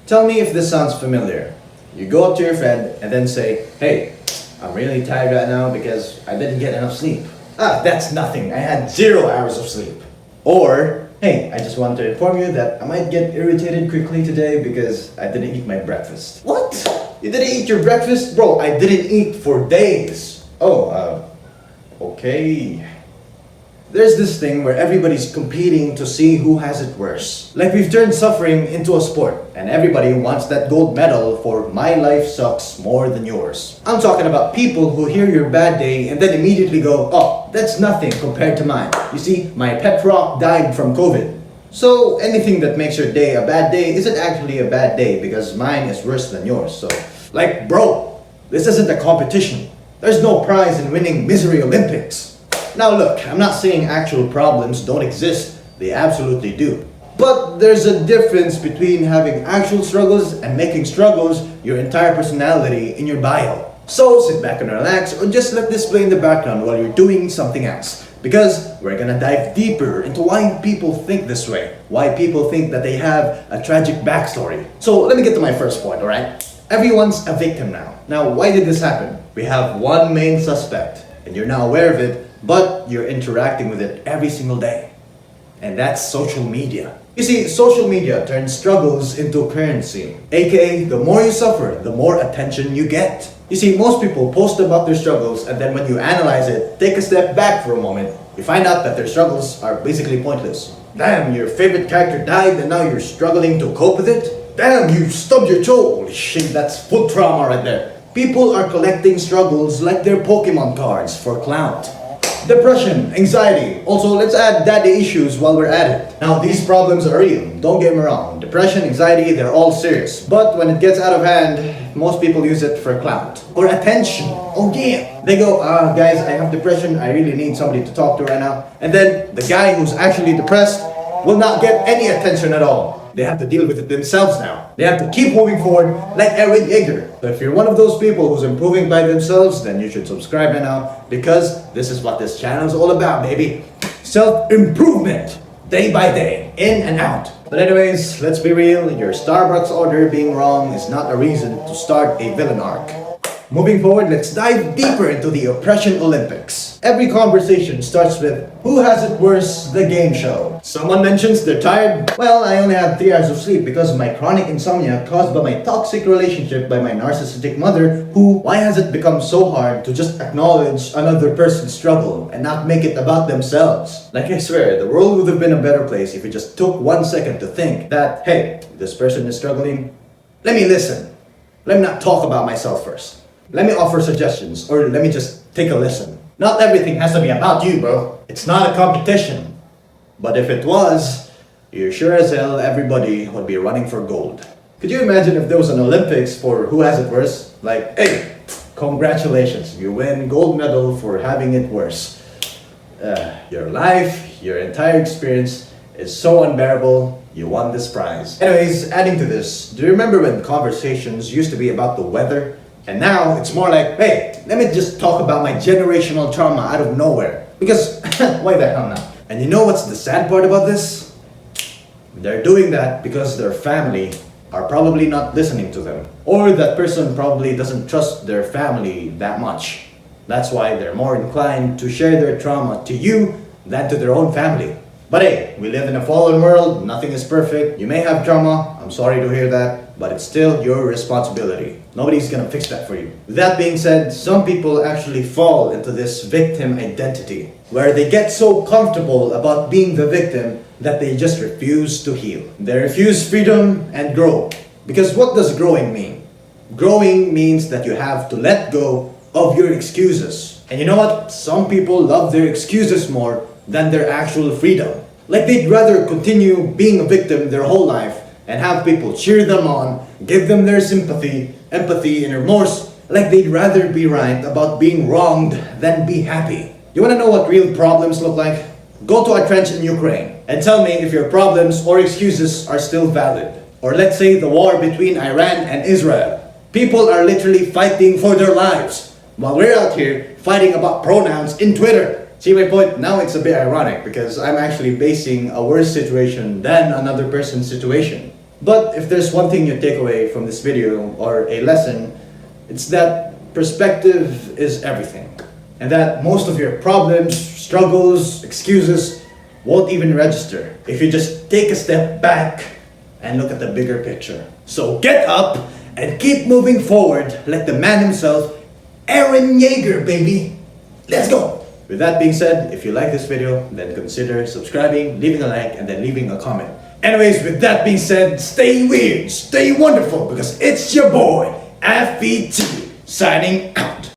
Tell me if this sounds familiar. You go up to your friend and then say, hey, I'm really tired right now because I didn't get enough sleep. Ah, that's nothing. I had 0 hours of sleep. Or, hey, I just want to inform you that I might get irritated quickly today because I didn't eat my breakfast. What? You didn't eat your breakfast? Bro, I didn't eat for days. Oh, okay. There's this thing where everybody's competing to see who has it worse. Like we've turned suffering into a sport, and everybody wants that gold medal for my life sucks more than yours. I'm talking about people who hear your bad day and then immediately go, oh, that's nothing compared to mine. You see, my pet rock died from COVID. So anything that makes your day a bad day isn't actually a bad day because mine is worse than yours. So, like, bro, this isn't a competition. There's no prize in winning Misery Olympics. Now look, I'm not saying actual problems don't exist. They absolutely do. But there's a difference between having actual struggles and making struggles your entire personality in your bio. So sit back and relax, or just let this play in the background while you're doing something else. Because we're gonna dive deeper into why people think this way. Why people think that they have a tragic backstory. So let me get to my first point, alright? Everyone's a victim now. Now, why did this happen? We have one main suspect, and you're now aware of it, but you're interacting with it every single day. And that's social media. You see, social media turns struggles into currency. AKA, the more you suffer, the more attention you get. You see, most people post about their struggles, and then when you analyze it, take a step back for a moment, you find out that their struggles are basically pointless. Damn, your favorite character died and now you're struggling to cope with it? Damn, you stubbed your toe. Holy shit, that's foot trauma right there. People are collecting struggles like they're Pokemon cards for clout. Depression, anxiety, also let's add daddy issues while we're at it. Now these problems are real, don't get me wrong. Depression, anxiety, they're all serious. But when it gets out of hand, most people use it for clout. Or attention. Oh yeah. They go, guys, I have depression, I really need somebody to talk to right now. And then the guy who's actually depressed will not get any attention at all. They have to deal with it themselves now. They have to keep moving forward like Eren Yeager. So if you're one of those people who's improving by themselves, then you should subscribe right now because this is what this channel is all about, baby. Self-improvement, day by day, in and out. But anyways, let's be real, your Starbucks order being wrong is not a reason to start a villain arc. Moving forward, let's dive deeper into the Oppression Olympics. Every conversation starts with, who has it worse, the game show. Someone mentions they're tired. Well, I only have 3 hours of sleep because of my chronic insomnia caused by my toxic relationship by my narcissistic mother, who, why has it become so hard to just acknowledge another person's struggle and not make it about themselves? Like I swear, the world would have been a better place if we just took 1 second to think that, hey, this person is struggling. Let me listen. Let me not talk about myself first. Let me offer suggestions, or let me just take a listen. Not everything has to be about you, bro. It's not a competition. But if it was, you're sure as hell everybody would be running for gold. Could you imagine if there was an Olympics for who has it worse? Like, hey, congratulations, you win gold medal for having it worse. Your life, your entire experience is so unbearable, you won this prize. Anyways, adding to this, do you remember when conversations used to be about the weather? And now it's more like, hey, let me just talk about my generational trauma out of nowhere. Because, why the hell not? And you know what's the sad part about this? They're doing that because their family are probably not listening to them. Or that person probably doesn't trust their family that much. That's why they're more inclined to share their trauma to you than to their own family. But hey, we live in a fallen world, nothing is perfect. You may have trauma, I'm sorry to hear that, but it's still your responsibility. Nobody's gonna fix that for you. With that being said, some people actually fall into this victim identity, where they get so comfortable about being the victim that they just refuse to heal. They refuse freedom and grow. Because what does growing mean? Growing means that you have to let go of your excuses. And you know what? Some people love their excuses more than their actual freedom. Like they'd rather continue being a victim their whole life and have people cheer them on, give them their sympathy, empathy, and remorse, like they'd rather be right about being wronged than be happy. You wanna know what real problems look like? Go to a trench in Ukraine and tell me if your problems or excuses are still valid. Or let's say the war between Iran and Israel. People are literally fighting for their lives, while we're out here fighting about pronouns in Twitter. See my point? Now it's a bit ironic because I'm actually basing a worse situation than another person's situation. But if there's one thing you take away from this video or a lesson, it's that perspective is everything. And that most of your problems, struggles, excuses won't even register if you just take a step back and look at the bigger picture. So get up and keep moving forward like the man himself, Eren Yeager, baby. Let's go! With that being said, if you like this video, then consider subscribing, leaving a like, and then leaving a comment. Anyways, with that being said, stay weird, stay wonderful, because it's your boy, FBT, signing out.